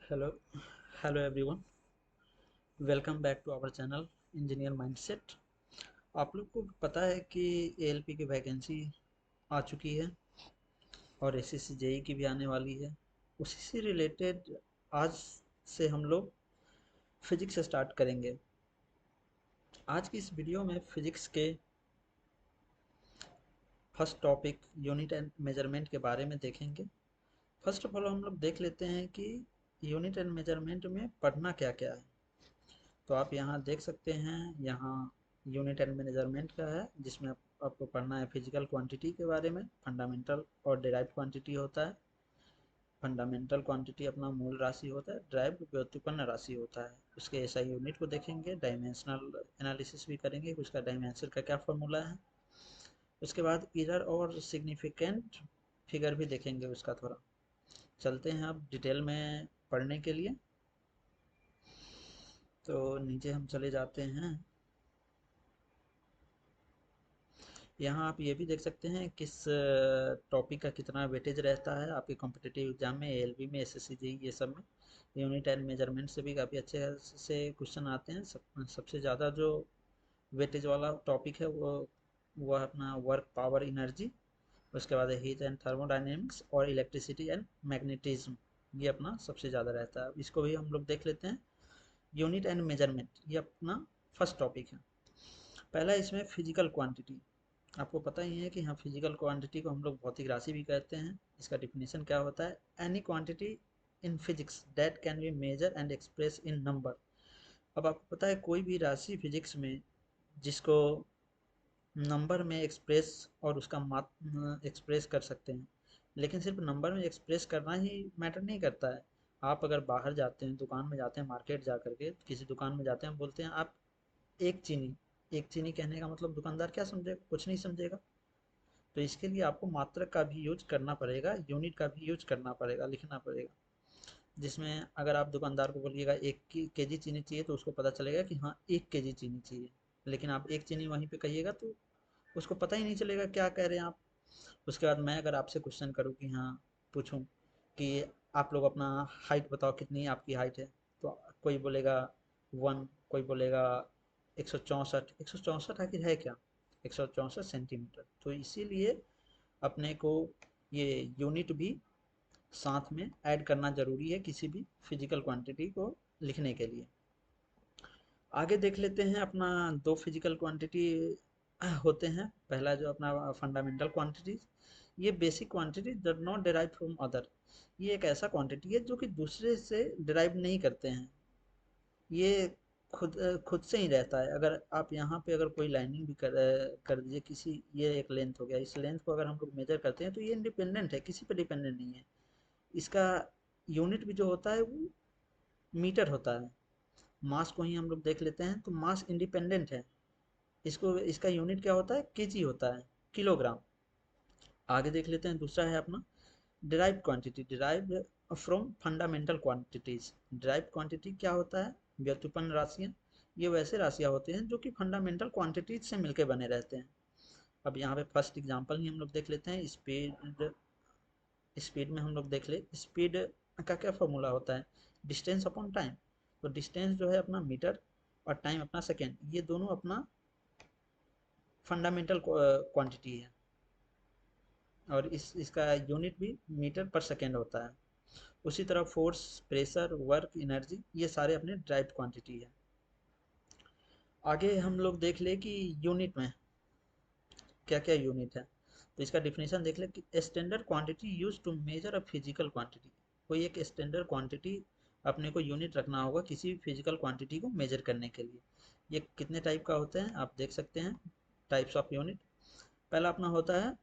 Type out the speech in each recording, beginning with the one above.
Hello hello everyone, welcome back to our channel engineer mindset. आप लोग को पता है कि एएलपी की वैकेंसी आ चुकी है और एसएससी जेई की भी आने वाली है। उसी से रिलेटेड आज से हम लोग फिजिक्स स्टार्ट करेंगे। आज की इस वीडियो में फिजिक्स के first topic unit and measurement के बारे में देखेंगे। फर्स्ट ऑफ ऑल हम लोग देख लेते हैं कि यूनिट एंड मेजरमेंट में पढ़ना क्या क्या है। तो आप यहाँ देख सकते हैं, यहाँ यूनिट एंड मेजरमेंट का है जिसमें आपको पढ़ना है फिजिकल क्वांटिटी के बारे में। फंडामेंटल और डिराइव्ड क्वांटिटी होता है। फंडामेंटल क्वांटिटी अपना मूल राशि होता है, डिराइव्ड व्युत्पन्न राशि होता है। उसके एसआई यूनिट को देखेंगे, डायमेंशनल एनालिसिस भी करेंगे कि उसका डायमेंशन का क्या फॉर्मूला है। उसके बाद इरर और सिग्निफिकेंट फिगर भी देखेंगे उसका थोड़ा। चलते हैं अब डिटेल में पढ़ने के लिए। तो नीचे हम चले जाते हैं। यहाँ आप ये भी देख सकते हैं किस टॉपिक का कितना वेटेज रहता है आपके कॉम्पिटिटिव एग्जाम में, एएलपी में, एसएससी जेईई ये सब में। यूनिट एंड मेजरमेंट से भी काफ़ी अच्छे से क्वेश्चन आते हैं। सबसे ज़्यादा जो वेटेज वाला टॉपिक है वो है अपना वर्क पावर एनर्जी। उसके बाद है हीट एंड थर्मोडाइनेमिक्स और इलेक्ट्रिसिटी एंड मैग्नेटिज्म। ये अपना सबसे ज़्यादा रहता है। इसको भी हम लोग देख लेते हैं। यूनिट एंड मेजरमेंट ये अपना फर्स्ट टॉपिक है। पहला इसमें फिजिकल क्वांटिटी। आपको पता ही है कि हाँ, फिजिकल क्वांटिटी को हम लोग भौतिक राशि भी कहते हैं। इसका डिफिनीशन क्या होता है? Any quantity in physics that can be measure and express in number. अब आपको पता है कोई भी राशि फिजिक्स में जिसको नंबर में एक्सप्रेस और उसका एक्सप्रेस कर सकते हैं। लेकिन सिर्फ नंबर में एक्सप्रेस करना ही मैटर नहीं करता है। आप अगर बाहर जाते हैं, दुकान में जाते हैं, मार्केट जा करके किसी दुकान में जाते हैं, बोलते हैं आप एक चीनी। एक चीनी कहने का मतलब दुकानदार क्या समझेगा? कुछ नहीं समझेगा। तो इसके लिए आपको मात्रक का भी यूज करना पड़ेगा, यूनिट का भी यूज करना पड़ेगा, लिखना पड़ेगा। जिसमें अगर आप दुकानदार को बोलिएगा 1 केजी चीनी चाहिए तो उसको पता चलेगा कि हाँ 1 केजी चीनी चाहिए। लेकिन आप एक चीनी वहीं पे कहिएगा तो उसको पता ही नहीं चलेगा क्या कह रहे हैं आप। उसके बाद मैं अगर आपसे क्वेश्चन करूँ कि हाँ, पूछूं कि आप लोग अपना हाइट बताओ, कितनी आपकी हाइट है? तो कोई बोलेगा 1, कोई बोलेगा 164। 164 आखिर है क्या? 164 सेंटीमीटर। तो इसीलिए अपने को ये यूनिट भी साथ में ऐड करना ज़रूरी है किसी भी फिजिकल क्वांटिटी को लिखने के लिए। आगे देख लेते हैं अपना दो फिजिकल क्वांटिटी होते हैं। पहला जो अपना फंडामेंटल क्वांटिटीज, ये बेसिक क्वांटिटी डर नॉट डिराइव फ्रॉम अदर। ये एक ऐसा क्वांटिटी है जो कि दूसरे से डिराइव नहीं करते हैं। ये खुद से ही रहता है। अगर आप यहाँ पे अगर कोई लाइनिंग भी कर दीजिए किसी, ये एक लेंथ हो गया, इस लेंथ को अगर हम लोग मेजर करते हैं तो ये इंडिपेंडेंट है, किसी पे डिपेंडेंट नहीं है। इसका यूनिट भी जो होता है वो मीटर होता है। मास को ही हम लोग देख लेते हैं तो मास इंडिपेंडेंट है। इसको इसका यूनिट क्या होता है? केजी होता है, किलोग्राम। आगे देख लेते हैं, दूसरा है अपना derived quantity, derived from fundamental quantities. Derived quantity क्या होता है? व्युत्पन्न राशियाँ। ये वैसे राशियाँ होती हैं जो कि फंडामेंटल क्वांटिटीज से मिलकर बने रहते हैं। अब यहाँ पे फर्स्ट एग्जांपल ही हम लोग देख लेते हैं। स्पीड। स्पीड में हम लोग देख ले, स्पीड का क्या फॉर्मूला होता है? Distance upon time. तो डिस्टेंस जो है अपना मीटर और टाइम अपना सेकेंड, ये दोनों अपना फंडामेंटल क्वांटिटी है। और इसका यूनिट भी मीटर पर सेकेंड होता है। उसी तरह फोर्स, प्रेशर, वर्क, एनर्जी, ये सारे अपने ड्राइव्ड क्वांटिटी है। आगे हम लोग देख ले कि यूनिट में क्या क्या यूनिट है। तो इसका डिफिनेशन देख ले कि standard quantity use to measure a physical quantity. कोई एक स्टैंडर्ड क्वांटिटी अपने को यूनिट रखना होगा किसी भी फिजिकल क्वांटिटी को मेजर करने के लिए। ये कितने टाइप का होते हैं आप देख सकते हैं, टाइप्स ऑफ यूनिट। पहला अपना होता है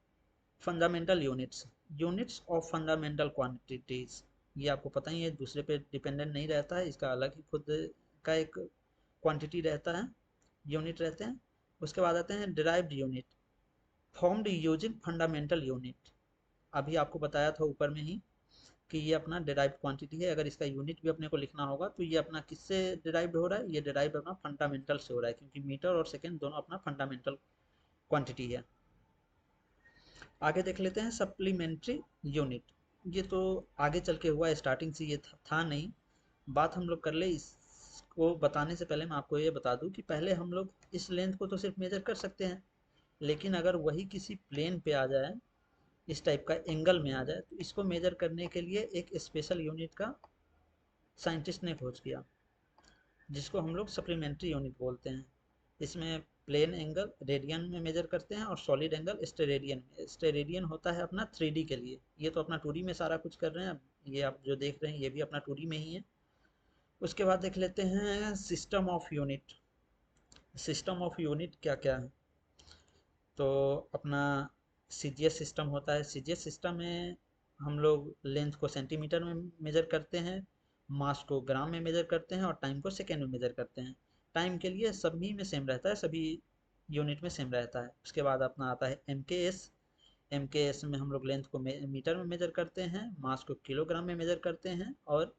fundamental units, units of fundamental quantities. ये आपको पता ही है, दूसरे पे डिपेंडेंट नहीं रहता है, इसका अलग ही खुद का एक क्वांटिटी रहता है, यूनिट रहते हैं। उसके बाद आते हैं derived unit, formed using fundamental unit. अभी आपको बताया था ऊपर में ही कि ये अपना डिराइव्ड क्वांटिटी है। अगर इसका यूनिट भी अपने को लिखना होगा तो ये अपना किससे डिराइव्ड हो रहा है? ये डिराइव्ड अपना फंडामेंटल से हो रहा है, क्योंकि मीटर और सेकेंड दोनों अपना फंडामेंटल क्वांटिटी है। आगे देख लेते हैं सप्लीमेंट्री यूनिट। ये तो आगे चल के हुआ, स्टार्टिंग से ये था नहीं। बात हम लोग कर ले, इसको बताने से पहले मैं आपको ये बता दूं कि पहले हम लोग इस लेंथ को तो सिर्फ मेजर कर सकते हैं, लेकिन अगर वही किसी प्लेन पे आ जाए, इस टाइप का एंगल में आ जाए, तो इसको मेजर करने के लिए एक स्पेशल यूनिट का साइंटिस्ट ने खोज किया, जिसको हम लोग सप्लीमेंट्री यूनिट बोलते हैं। इसमें प्लेन एंगल रेडियन में मेजर करते हैं और सॉलिड एंगल स्टेरेडियन में। स्टेरेडियन होता है अपना 3D के लिए, ये तो अपना 2D में सारा कुछ कर रहे हैं, ये आप जो देख रहे हैं ये भी अपना 2D में ही है। उसके बाद देख लेते हैं system of unit. System of unit क्या क्या है, तो अपना सीजीएस सिस्टम होता है। सीजीएस सिस्टम में हम लोग लेंथ को सेंटीमीटर में मेजर करते हैं, मास को ग्राम में मेजर करते हैं और टाइम को सेकेंड में मेजर करते हैं। टाइम के लिए सभी में सेम रहता है, सभी यूनिट में सेम रहता है। उसके बाद अपना आता है एमकेएस। एमकेएस में हम लोग लेंथ को मीटर में मेजर करते हैं, मास को किलोग्राम में मेजर करते हैं और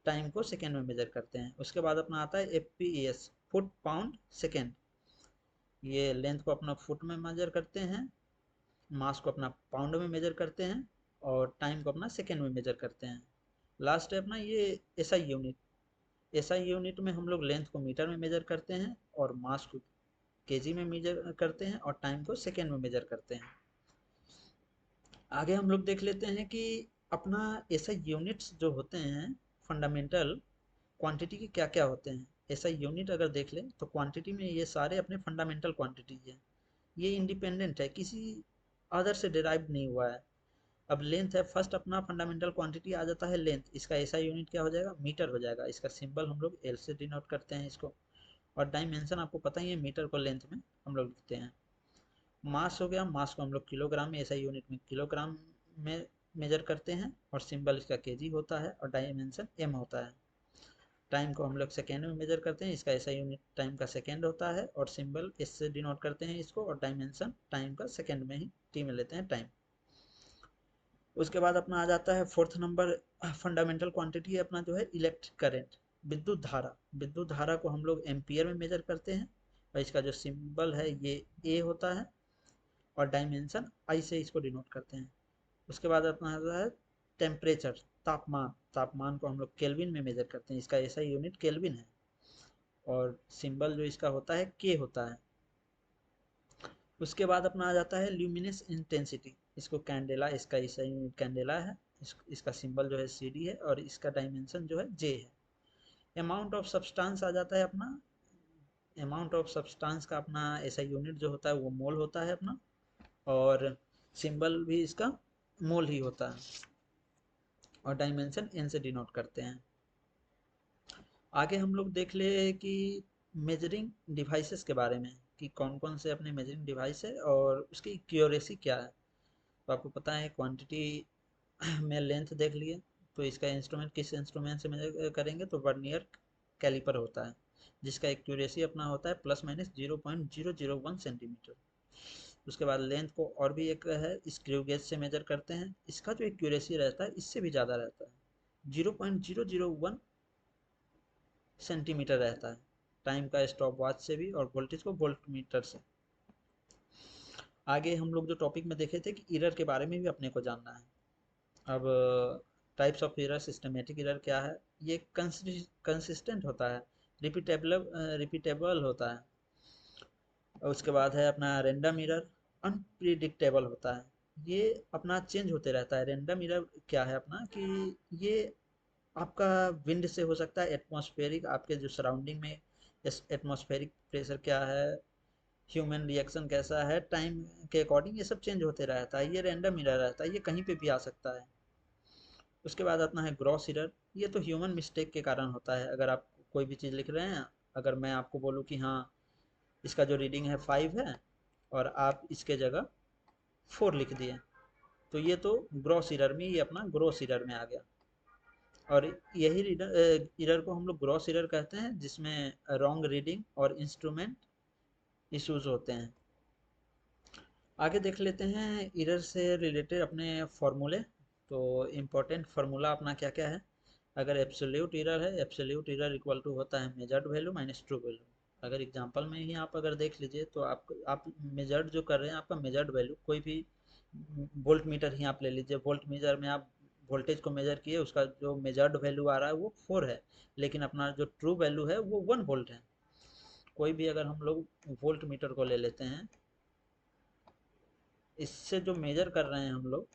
टाइम को सेकेंड में मेजर करते हैं। उसके बाद अपना आता है एफपीएस, फुट पाउंड सेकेंड। ये लेंथ को अपना फुट में मेजर करते हैं, मास को अपना पाउंड में मेजर करते हैं और टाइम को अपना सेकेंड में मेजर करते हैं। लास्ट है अपना ये एसआई यूनिट। एसआई यूनिट में हम लोग लेंथ को मीटर में मेजर करते हैं और मास को केजी में मेजर करते हैं और टाइम को सेकेंड में मेजर करते हैं। आगे हम लोग देख लेते हैं कि अपना एसआई यूनिट्स जो होते हैं फंडामेंटल क्वांटिटी के क्या क्या होते हैं। एसआई यूनिट अगर देख लें तो क्वांटिटी में ये सारे अपने फंडामेंटल क्वांटिटी है, ये इंडिपेंडेंट है, किसी अदर से डिराइव नहीं हुआ है। अब लेंथ है, फर्स्ट अपना फंडामेंटल क्वांटिटी आ जाता है लेंथ, इसका एसआई यूनिट क्या हो जाएगा, मीटर हो जाएगा। इसका सिंबल हम लोग एल से डिनोट करते हैं इसको। और डायमेंशन आपको पता ही है, मीटर को लेंथ में हम लोग लिखते हैं। मास हो गया, मास को हम लोग किलोग्राम में, एसआई यूनिट में किलोग्राम में मेजर करते हैं और सिंबल इसका केजी होता है और डायमेंशन एम होता है। टाइम को हम लोग सेकेंड में मेजर करते हैं, इसका एसआई यूनिट टाइम का सेकेंड होता है और सिंबल एस से डिनोट करते हैं इसको, और डायमेंशन टाइम का सेकेंड में ही टी में लेते हैं टाइम। उसके बाद अपना आ जाता है फोर्थ नंबर फंडामेंटल क्वांटिटी अपना जो है इलेक्ट्रिक करंट, विद्युत धारा। विद्युत धारा को हम लोग एम्पियर में मेजर करते हैं और इसका जो सिंबल है ये ए होता है और डायमेंशन आई से इसको डिनोट करते हैं। उसके बाद अपना आता है टेम्परेचर, तापमान। तापमान को हम लोग केल्विन में मेजर करते हैं, इसका ऐसा यूनिट केल्विन है और सिंबल जो इसका होता है के होता है। उसके बाद अपना आ जाता है ल्यूमिनस इंटेंसिटी, इसको कैंडेला, इसका ऐसा यूनिट कैंडेला है, इसका सिंबल जो है सी डी है और इसका डायमेंशन जो है जे है। अमाउंट ऑफ सब्सटेंस आ जाता है अपना, अमाउंट ऑफ सब्सटेंस का अपना ऐसा यूनिट जो होता है वो मोल होता है अपना, और सिंबल भी इसका मोल ही होता है और डायमेंशन एन से डिनोट करते हैं। आगे हम लोग देख ले कि मेजरिंग डिवाइसेस के बारे में, कि कौन कौन से अपने मेजरिंग डिवाइस है और उसकी एक्यूरेसी क्या है। तो आपको पता है क्वांटिटी में लेंथ देख लिए, तो इसका इंस्ट्रूमेंट किस इंस्ट्रूमेंट से मेजर करेंगे, तो वर्नियर कैलिपर होता है, जिसका एक्यूरेसी अपना होता है ±0.001 सेंटीमीटर। उसके बाद लेंथ को और भी एक है, स्क्रू गेज से मेजर करते हैं, इसका जो एक्यूरेसी रहता है इससे भी ज़्यादा रहता है, 0.001 सेंटीमीटर रहता है। टाइम का स्टॉप वॉच से भी और वोल्टेज को वोल्ट मीटर से। आगे हम लोग जो टॉपिक में देखे थे कि एरर के बारे में भी अपने को जानना है। अब types of error, systematic error क्या है, ये कंसिस्टेंट होता है, रिपीटेबल होता है। उसके बाद है अपना रैंडम एरर, अनप्रिडिक्टेबल होता है, ये अपना चेंज होते रहता है। रैंडम एरर क्या है अपना कि ये आपका विंड से हो सकता है, एटमॉस्फेरिक, आपके जो सराउंडिंग में एटमॉस्फेरिक प्रेशर क्या है, ह्यूमन रिएक्शन कैसा है, टाइम के अकॉर्डिंग ये सब चेंज होते रहता है, ये रैंडम एरर रहता है, ये कहीं पे भी आ सकता है। उसके बाद अपना है ग्रॉस एरर, ये तो ह्यूमन मिस्टेक के कारण होता है। अगर आप कोई भी चीज़ लिख रहे हैं, अगर मैं आपको बोलूँ कि हाँ इसका जो रीडिंग है 5 है और आप इसके जगह 4 लिख दिए, तो ये तो ग्रॉस एरर में, ये अपना ग्रॉस एरर में आ गया। और यही एरर को हम लोग ग्रॉस एरर कहते हैं, जिसमें रॉन्ग रीडिंग और इंस्ट्रूमेंट इश्यूज होते हैं। आगे देख लेते हैं एरर से रिलेटेड अपने फॉर्मूले। तो इम्पोर्टेंट फार्मूला अपना क्या क्या है, अगर एब्सोल्यूट एरर है, एब्सोल्यूट एरर इक्वल टू होता है measured value minus true value. अगर एग्जांपल में ही आप अगर देख लीजिए तो आप मेजर्ड जो कर रहे हैं, आपका मेजर्ड वैल्यू कोई भी वोल्ट मीटर ही आप ले लीजिए, वोल्ट मीटर में आप वोल्टेज को मेजर किए, उसका जो मेजर्ड वैल्यू आ रहा है वो 4 है, लेकिन अपना जो ट्रू वैल्यू है वो 1 वोल्ट है। कोई भी अगर हम लोग वोल्ट मीटर को ले लेते हैं, इससे जो मेजर कर रहे हैं हम लोग,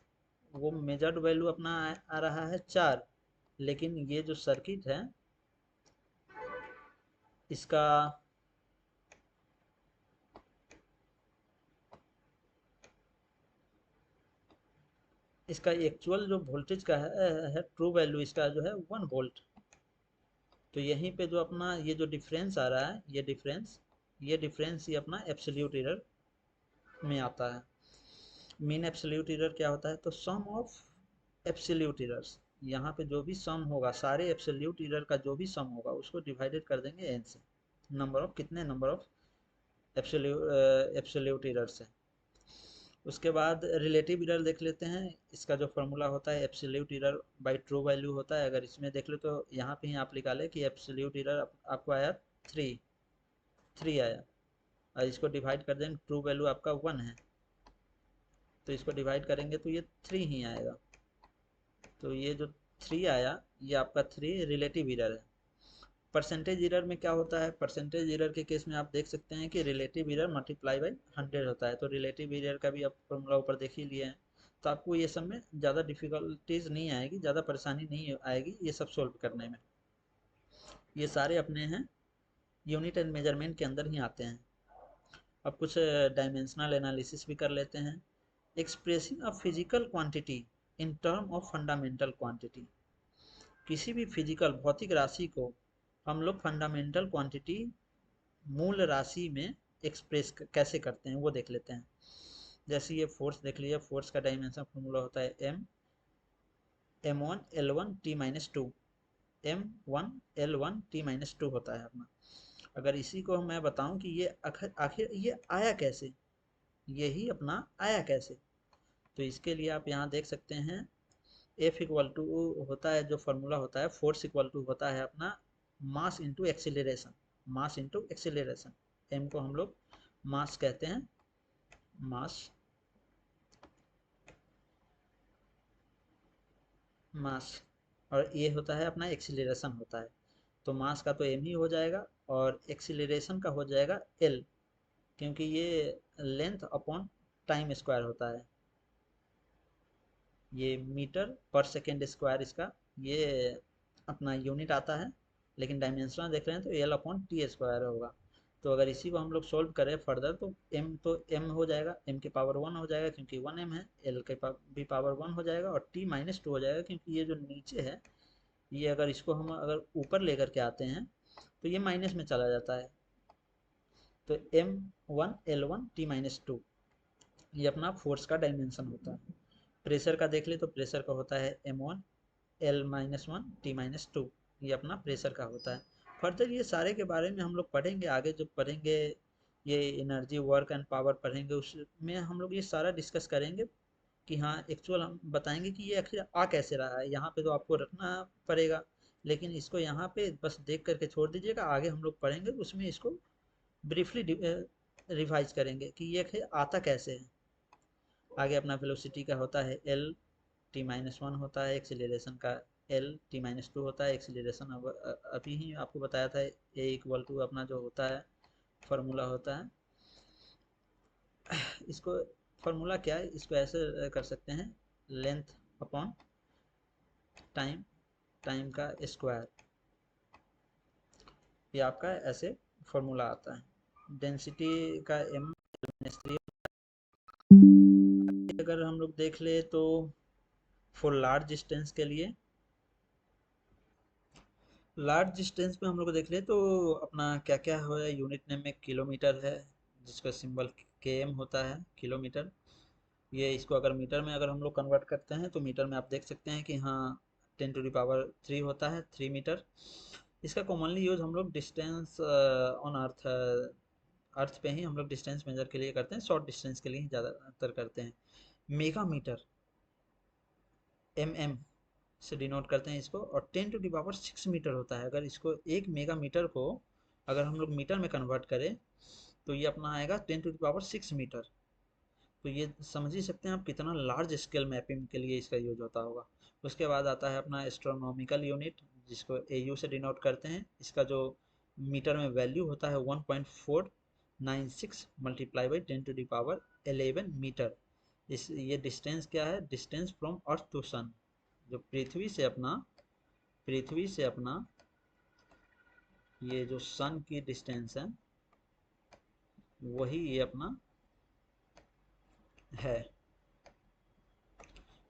वो मेजर्ड वैल्यू अपना आ रहा है 4, लेकिन ये जो सर्किट है इसका इसका एक्चुअल जो वोल्टेज का है ट्रू वैल्यू इसका जो है 1 वोल्ट। तो यहीं पे जो अपना ये जो डिफरेंस आ रहा है, ये डिफरेंस ही अपना एब्सोल्यूट एरर में आता है। मीन एब्सोल्यूट एरर क्या होता है, तो सम ऑफ एब्सोल्यूट एरर्स। यहाँ पे जो भी सम होगा, सारे एब्सोल्यूट एरर का जो भी सम होगा उसको डिवाइडेड कर देंगे n से। नंबर ऑफ एब्सोल्यूट एरर्स है। उसके बाद रिलेटिव एरर देख लेते हैं। इसका जो फॉर्मूला होता है absolute error by true value होता है। अगर इसमें देख लो तो यहाँ पे ही आप निकाले कि एब्सोल्यूट एरर आपको आया 3, 3 आया, और इसको डिवाइड कर देंगे, ट्रू वैल्यू आपका 1 है, तो इसको डिवाइड करेंगे तो ये 3 ही आएगा। तो ये जो 3 आया, ये आपका 3 रिलेटिव एरर है। परसेंटेज एरर में क्या होता है, परसेंटेज एरर के केस में आप देख सकते हैं कि रिलेटिव एरर मल्टीप्लाई बाई 100 होता है। तो रिलेटिव एरर का भी आप फॉर्मूला ऊपर देख ही लिए हैं, तो आपको ये सब में ज़्यादा डिफिकल्टीज नहीं आएगी, ज़्यादा परेशानी नहीं आएगी ये सब सोल्व करने में। ये सारे अपने हैं यूनिट एंड मेजरमेंट के अंदर ही आते हैं। अब कुछ डायमेंशनल एनालिसिस भी कर लेते हैं। Expressing a physical quantity in term of fundamental quantity. किसी भी फिजिकल भौतिक राशि को हम लोग फंडामेंटल क्वांटिटी मूल राशि में एक्सप्रेस कैसे करते हैं वो देख लेते हैं। जैसे ये फोर्स देख लीजिए, फोर्स का डायमेंशन फॉर्मूला होता है m1 l1 t-2, m1 l1 t-2 होता है अपना। अगर इसी को मैं बताऊं कि ये आखिर ये आया कैसे, यही अपना आया कैसे, तो इसके लिए आप यहाँ देख सकते हैं F इक्वल टू होता है, जो फॉर्मूला होता है फोर्स इक्वल टू होता है अपना mass into acceleration, mass into acceleration. m को हम लोग मास कहते हैं, मास, मास, और ये होता है अपना एक्सीलरेशन होता है। तो मास का तो m ही हो जाएगा, और एक्सीलरेशन का हो जाएगा l, क्योंकि ये लेंथ अपॉन टाइम स्क्वायर होता है। ये मीटर पर सेकेंड स्क्वायर इसका ये अपना यूनिट आता है, लेकिन डायमेंशन देख रहे हैं तो एल अपॉन टी स्क्वायर होगा। तो अगर इसी को हम लोग सोल्व करें फर्दर तो एम हो जाएगा, एम के पावर 1 हो जाएगा क्योंकि 1 m है, एल के भी पावर 1 हो जाएगा, और t-2 हो जाएगा क्योंकि ये जो नीचे है, ये अगर इसको हम अगर ऊपर लेकर के आते हैं तो ये माइनस में चला जाता है। तो m1 l1 t-2 ये अपना फोर्स का डायमेंशन होता है। प्रेशर का देख ले तो प्रेशर का होता है m1 l-1 t-2, ये अपना प्रेशर का होता है। फर्दर ये सारे के बारे में हम लोग पढ़ेंगे आगे, जब पढ़ेंगे ये एनर्जी वर्क एंड पावर पढ़ेंगे, उसमें हम लोग ये सारा डिस्कस करेंगे कि हाँ एक्चुअल हम बताएंगे कि ये आखिर आ कैसे रहा है। यहाँ पे तो आपको रखना पड़ेगा, लेकिन इसको यहाँ पे बस देख करके छोड़ दीजिएगा, आगे हम लोग पढ़ेंगे उसमें इसको ब्रीफली रिवाइज करेंगे कि ये आखिर आता कैसे है। आगे अपना वेलोसिटी का होता है एल t-1 होता है, एक्सीलरेशन का एल t-2 होता है। एक्सीलरेशन अब अभी ही आपको बताया था, ए इक्वल टू अपना जो होता है फार्मूला होता है, इसको फार्मूला क्या है, इसको ऐसे कर सकते हैं, लेंथ अपॉन टाइम, टाइम का स्क्वायर, ये आपका ऐसे फार्मूला आता है। डेंसिटी का m -3। अगर हम लोग देख ले तो फॉर लार्ज डिस्टेंस के लिए, लार्ज डिस्टेंस में हम लोग देख ले तो अपना क्या क्या है, यूनिट नेम में किलोमीटर है, जिसका सिंबल km होता है, किलोमीटर। ये इसको अगर मीटर में अगर हम लोग कन्वर्ट करते हैं तो मीटर में आप देख सकते हैं कि हाँ 10⁻³ होता है, 3 मीटर। इसका कॉमनली यूज हम लोग डिस्टेंस ऑन अर्थ, अर्थ पे ही हम लोग डिस्टेंस मेजर के लिए करते हैं, शॉर्ट डिस्टेंस के लिए ही ज़्यादातर करते हैं। मेगा मीटर, mm से डिनोट करते हैं इसको, और 10⁶ मीटर होता है। अगर इसको 1 मेगा मीटर को अगर हम लोग मीटर में कन्वर्ट करें तो ये अपना आएगा 10⁶ मीटर। तो ये समझ ही सकते हैं आप कितना लार्ज स्केल मैपिंग के लिए इसका यूज होता होगा। उसके बाद आता है अपना एस्ट्रोनॉमिकल यूनिट, जिसको AU से डिनोट करते हैं। इसका जो मीटर में वैल्यू होता है 1.496 मल्टीप्लाई बाई 10⁻11 मीटर। इस ये डिस्टेंस क्या है, डिस्टेंस फ्रॉम अर्थ टू सन, जो पृथ्वी से अपना ये जो सन की डिस्टेंस है वही ये अपना है।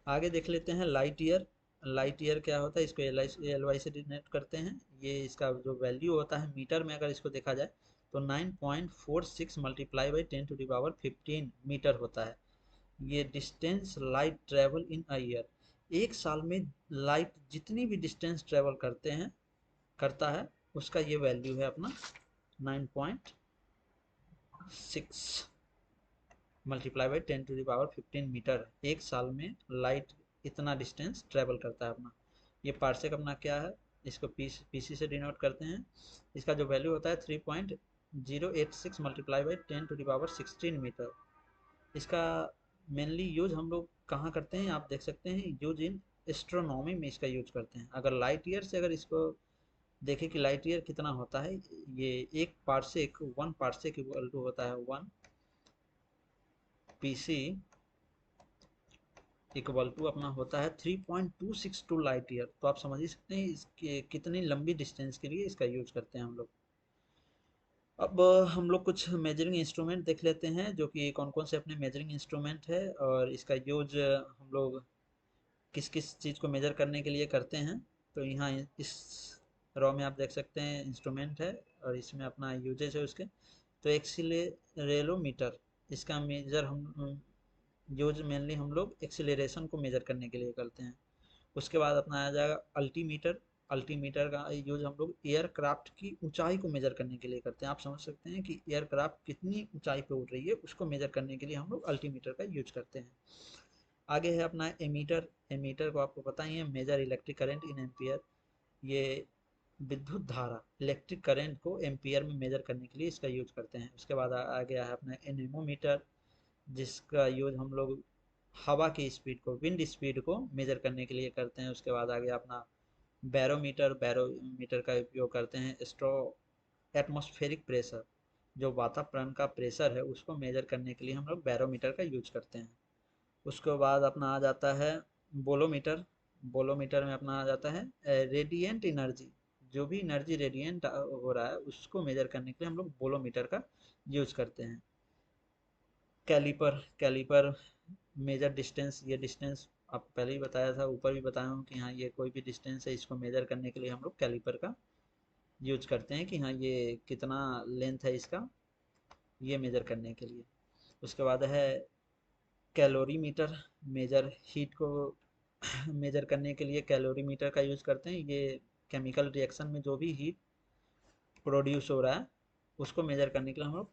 आगे देख लेते हैं लाइट ईयर। लाइट ईयर क्या होता है, इसको LY से डिनोट करते हैं। ये इसका जो वैल्यू होता है मीटर में अगर इसको देखा जाए तो 9.46 मल्टीप्लाई बाई 10⁻15 मीटर होता है। ये distance light travel in a year. एक साल में लाइट जितनी भी डिस्टेंस ट्रेवल करता है उसका ये वैल्यू है अपना 9.6 मल्टीप्लाई बाई 10⁻15 मीटर। एक साल में लाइट इतना डिस्टेंस ट्रेवल करता है अपना। ये पार्सेक अपना क्या है, इसको PC से डिनोट करते हैं। इसका जो वैल्यू होता है 3.086 मल्टीप्लाई बाई 10⁻16 मीटर। इसका मेनली यूज हम लोग कहाँ करते हैं, आप देख सकते हैं यूज इन एस्ट्रोनॉमी में इसका यूज करते हैं। अगर लाइट ईयर से अगर इसको देखें कि लाइट ईयर कितना होता है, ये एक पार्सेक 1 पार्सेक इक्वल टू होता है 1 PC इक्वल टू अपना होता है 3.262 लाइट ईयर। तो आप समझ ही सकते हैं इसके कितनी लंबी डिस्टेंस के लिए इसका यूज करते हैं हम लोग। अब हम लोग कुछ मेजरिंग इंस्ट्रूमेंट देख लेते हैं, जो कि कौन कौन से अपने मेजरिंग इंस्ट्रूमेंट है और इसका यूज हम लोग किस किस चीज़ को मेजर करने के लिए करते हैं। तो यहाँ इस रॉ में आप देख सकते हैं इंस्ट्रूमेंट है और इसमें अपना यूजेज है उसके। तो एक्सीलरेलोमीटर, इसका मेजर हम यूज मेनली हम लोग एक्सीलरेशन को मेजर करने के लिए करते हैं। उसके बाद अपना आ जाएगा अल्टीमीटर। अल्टीमीटर का यूज हम लोग एयरक्राफ्ट की ऊंचाई को मेजर करने के लिए करते हैं। आप समझ सकते हैं कि एयरक्राफ्ट कितनी ऊंचाई पे उड़ रही है उसको मेजर करने के लिए हम लोग अल्टीमीटर का यूज करते हैं। आगे है अपना एमीटर। एमीटर को आपको पता ही है, measure electric current in ampere. ये विद्युत धारा, इलेक्ट्रिक करंट को एम्पियर में मेजर करने के लिए इसका यूज करते हैं। उसके बाद आ गया है अपना एनेमोमीटर, जिसका यूज हम लोग हवा की स्पीड को, विंड स्पीड को मेजर करने के लिए करते हैं। उसके बाद आ गया अपना बैरोमीटर। बैरोमीटर का उपयोग करते हैं एटमॉस्फेरिक प्रेशर, जो वातावरण का प्रेशर है उसको मेजर करने के लिए हम लोग बैरोमीटर का यूज करते हैं। उसके बाद अपना आ जाता है बोलोमीटर। बोलोमीटर में अपना आ जाता है रेडिएंट एनर्जी, जो भी एनर्जी रेडिएंट हो रहा है उसको मेजर करने के लिए हम लोग बोलोमीटर का यूज करते हैं। कैलिपर, कैलिपर मेजर डिस्टेंस, ये डिस्टेंस आपको पहले ही बताया था, ऊपर भी बताया हूँ कि हाँ ये कोई भी डिस्टेंस है इसको मेजर करने के लिए हम लोग कैलिपर का यूज करते हैं कि हाँ ये कितना लेंथ है इसका, ये मेजर करने के लिए। उसके बाद है कैलोरीमीटर, मेजर हीट को मेजर करने के लिए कैलोरीमीटर का यूज करते हैं। ये केमिकल रिएक्शन में जो भी हीट प्रोड्यूस हो रहा है उसको मेजर करने के लिए हम लोग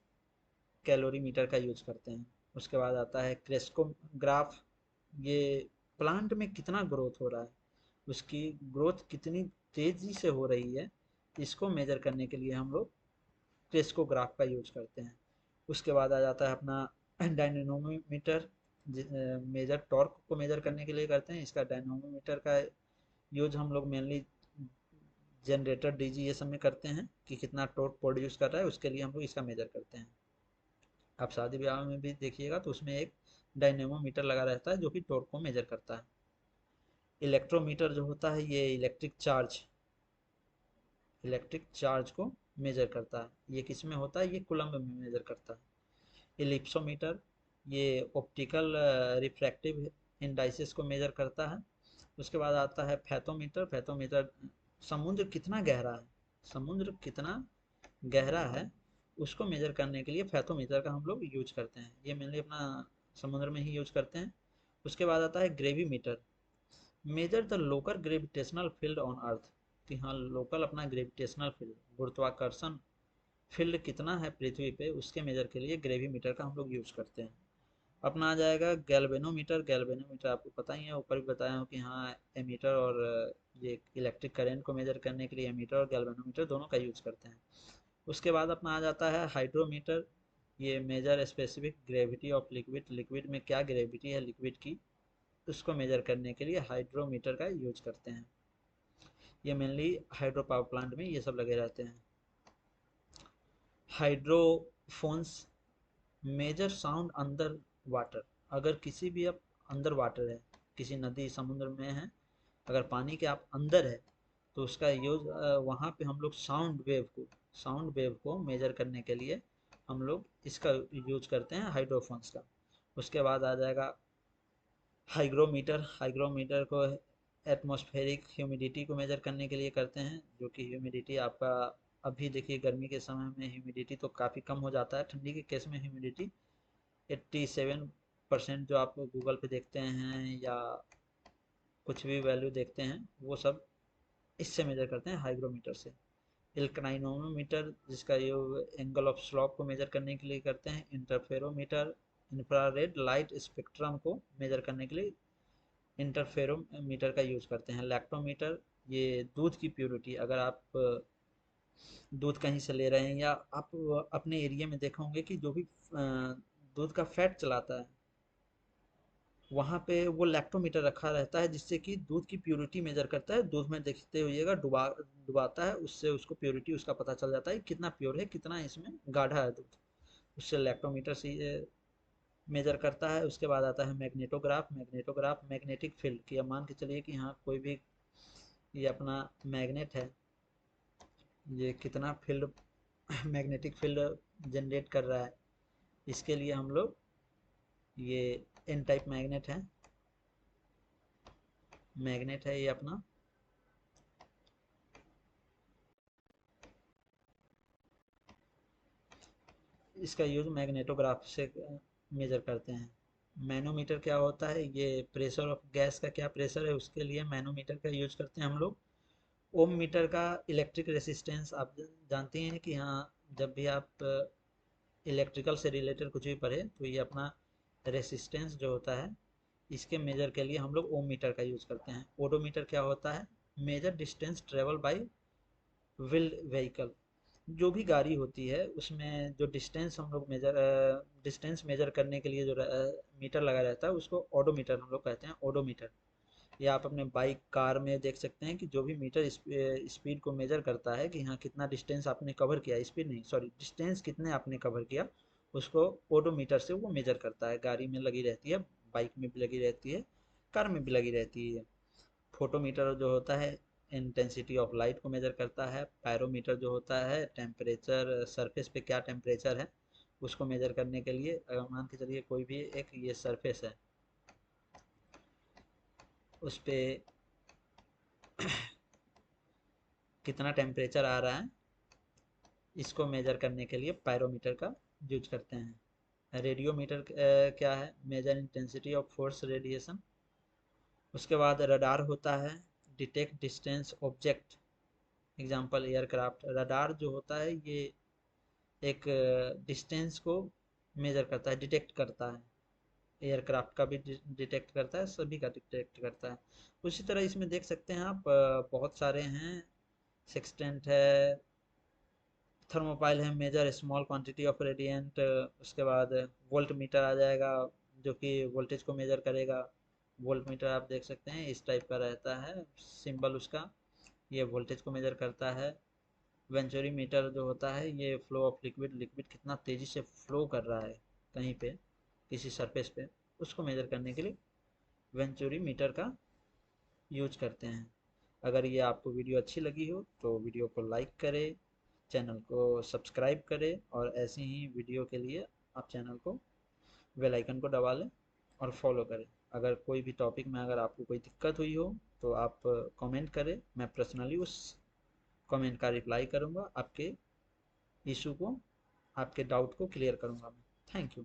कैलोरीमीटर का यूज करते हैं। उसके बाद आता है क्रेस्कोग्राफ, ये प्लांट में कितना ग्रोथ हो रहा है, उसकी ग्रोथ कितनी तेजी से हो रही है, इसको मेजर करने के लिए हम लोग क्रेस्कोग्राफ का यूज करते हैं। उसके बाद आ जाता है अपना डायनेमोमीटर, मेजर टॉर्क को मेजर करने के लिए करते हैं। इसका डायनेमोमीटर का यूज हम लोग मेनली जनरेटर डीजी ये सब में करते हैं कि कितना टॉर्क प्रोड्यूस कर रहा है, उसके लिए हम लोग इसका मेजर करते हैं। आप शादी ब्याह में भी देखिएगा तो उसमें एक डायनेमोमीटर लगा रहता है जो कि टॉर्क को मेजर करता है। इलेक्ट्रोमीटर जो होता है ये इलेक्ट्रिक चार्ज को मेजर करता है। ये किस में होता है, ये कूलम्ब में मेजर करता है। इलिप्सोमीटर ये ऑप्टिकल रिफ्रैक्टिव इंडाइसिस को मेजर करता है। उसके बाद आता है फैथोमीटर। फैथोमीटर समुद्र कितना गहरा है, समुद्र कितना गहरा है उसको मेजर करने के लिए फैथोमीटर का हम लोग यूज करते हैं। ये मेनली अपना समुद्र में ही यूज करते हैं। उसके बाद आता है ग्रेविमीटर, measure the local gravitational field on earth, कि हाँ लोकल अपना ग्रेविटेशनल फील्ड, गुरुत्वाकर्षण फील्ड कितना है पृथ्वी पे, उसके मेजर के लिए ग्रेविमीटर का हम लोग यूज करते हैं। अपना आ जाएगा गैल्वेनोमीटर। गैल्वेनोमीटर आपको पता ही है, ऊपर भी बताया हूँ कि हाँ एमीटर और ये इलेक्ट्रिक करंट को मेजर करने के लिए एमीटर और गैल्वेनोमीटर दोनों का यूज करते हैं। उसके बाद अपना आ जाता है हाइड्रोमीटर, ये measure specific gravity of liquid, liquid में क्या ग्रेविटी है लिक्विड की, उसको मेजर करने के लिए हाइड्रोमीटर का यूज करते हैं। ये मेनली हाइड्रो पावर प्लांट में ये सब लगे रहते हैं। हाइड्रोफोन्स मेजर साउंड अंडर वाटर। अगर किसी भी आप अंदर वाटर है, किसी नदी समुद्र में है, अगर पानी के आप अंदर है, तो उसका यूज वहाँ पे हम लोग साउंड वेव को मेजर करने के लिए हम लोग इसका यूज करते हैं, हाइड्रोफोन्स का। उसके बाद आ जाएगा हाइग्रोमीटर। हाइग्रोमीटर को एटमॉस्फेरिक ह्यूमिडिटी को मेजर करने के लिए करते हैं, जो कि ह्यूमिडिटी आपका, अभी देखिए गर्मी के समय में ह्यूमिडिटी तो काफ़ी कम हो जाता है, ठंडी के केस में ह्यूमिडिटी 87% जो आप गूगल पे देखते हैं या कुछ भी वैल्यू देखते हैं, वो सब इससे मेजर करते हैं, हाइग्रोमीटर से। इल्कनाइनोमीटर, जिसका योग एंगल ऑफ स्लॉप को मेजर करने के लिए करते हैं। इंटरफेरोमीटर इंफ्रारेड लाइट स्पेक्ट्रम को मेजर करने के लिए इंटरफेरोमीटर का यूज करते हैं। लैक्टोमीटर, ये दूध की प्योरिटी, अगर आप दूध कहीं से ले रहे हैं या आप अपने एरिया में देखा होंगे कि जो भी दूध का फैट चलाता है, वहाँ पे वो लैक्टोमीटर रखा रहता है, जिससे कि दूध की प्योरिटी मेजर करता है। दूध में देखते होइएगा डुबाता है, उससे उसको प्योरिटी उसका पता चल जाता है कितना प्योर है, कितना इसमें गाढ़ा है दूध। उससे लैक्टोमीटर से ये मेजर करता है। उसके बाद आता है मैग्नेटोग्राफ। मैग्नेटोग्राफ मैग्नेटिक फील्ड की, अब मान के चलिए कि हाँ कोई भी ये अपना मैग्नेट है, ये कितना फील्ड मैग्नेटिक फील्ड जनरेट कर रहा है, इसके लिए हम लोग ये एन टाइप मैग्नेट है ये अपना। इसका यूज मैग्नेटोग्राफ से मेजर करते हैं। मैनोमीटर क्या होता है, ये प्रेशर ऑफ गैस का क्या प्रेशर है, उसके लिए मैनोमीटर का यूज करते हैं हम लोग। ओम मीटर का इलेक्ट्रिक रेसिस्टेंस, आप जानते हैं कि हाँ, जब भी आप इलेक्ट्रिकल से रिलेटेड कुछ भी पढ़े तो ये अपना रेसिस्टेंस जो होता है, इसके मेजर के लिए हम लोग ओम मीटर का यूज करते हैं। ओडोमीटर क्या होता है, major distance travel by wheeled vehicle. जो भी गाड़ी होती है उसमें जो डिस्टेंस हम लोग डिस्टेंस मेजर करने के लिए जो मीटर लगा रहता है, उसको ओडोमीटर हम लोग कहते हैं, ओडोमीटर। या आप अपने बाइक कार में देख सकते हैं कि जो भी मीटर स्पीड को मेजर करता है कि हाँ कितना डिस्टेंस आपने कवर किया, स्पीड नहीं सॉरी डिस्टेंस कितने आपने कवर किया, उसको ओडोमीटर से वो मेजर करता है। गाड़ी में लगी रहती है, बाइक में भी लगी रहती है, कार में भी लगी रहती है। फोटोमीटर जो होता है इंटेंसिटी ऑफ लाइट को मेजर करता है। पायरोमीटर जो होता है टेम्परेचर, सरफेस पे क्या टेम्परेचर है उसको मेजर करने के लिए। अगर मान के चलिए कोई भी एक ये सरफेस है, उस पे कितना टेम्परेचर आ रहा है, इसको मेजर करने के लिए पायरोमीटर का यूज करते हैं। रेडियोमीटर क्या है, measure intensity of force radiation. उसके बाद रडार होता है, detect distance object, example aircraft. Radar जो होता है ये एक डिस्टेंस को मेजर करता है, डिटेक्ट करता है। एयरक्राफ्ट का भी डिटेक्ट करता है, सभी का डिटेक्ट करता है। उसी तरह इसमें देख सकते हैं आप, बहुत सारे हैं। सेक्सटेंट है, थर्मोपाइल है, measure small quantity of radiant. उसके बाद वोल्ट मीटर आ जाएगा, जो कि वोल्टेज को मेजर करेगा। वोल्ट मीटर आप देख सकते हैं इस टाइप का रहता है सिंबल उसका, ये वोल्टेज को मेजर करता है। वेंचुरी मीटर जो होता है, ये फ्लो ऑफ लिक्विड, लिक्विड कितना तेज़ी से फ्लो कर रहा है कहीं पे, किसी सरफेस पे, उसको मेजर करने के लिए वेंचुरी मीटर का यूज करते हैं। अगर ये आपको वीडियो अच्छी लगी हो तो वीडियो को लाइक करें, चैनल को सब्सक्राइब करें, और ऐसी ही वीडियो के लिए आप चैनल को बेल आइकन को दबा लें और फॉलो करें। अगर कोई भी टॉपिक में अगर आपको कोई दिक्कत हुई हो तो आप कमेंट करें, मैं पर्सनली उस कमेंट का रिप्लाई करूँगा, आपके इशू को, आपके डाउट को क्लियर करूँगा मैं। Thank you.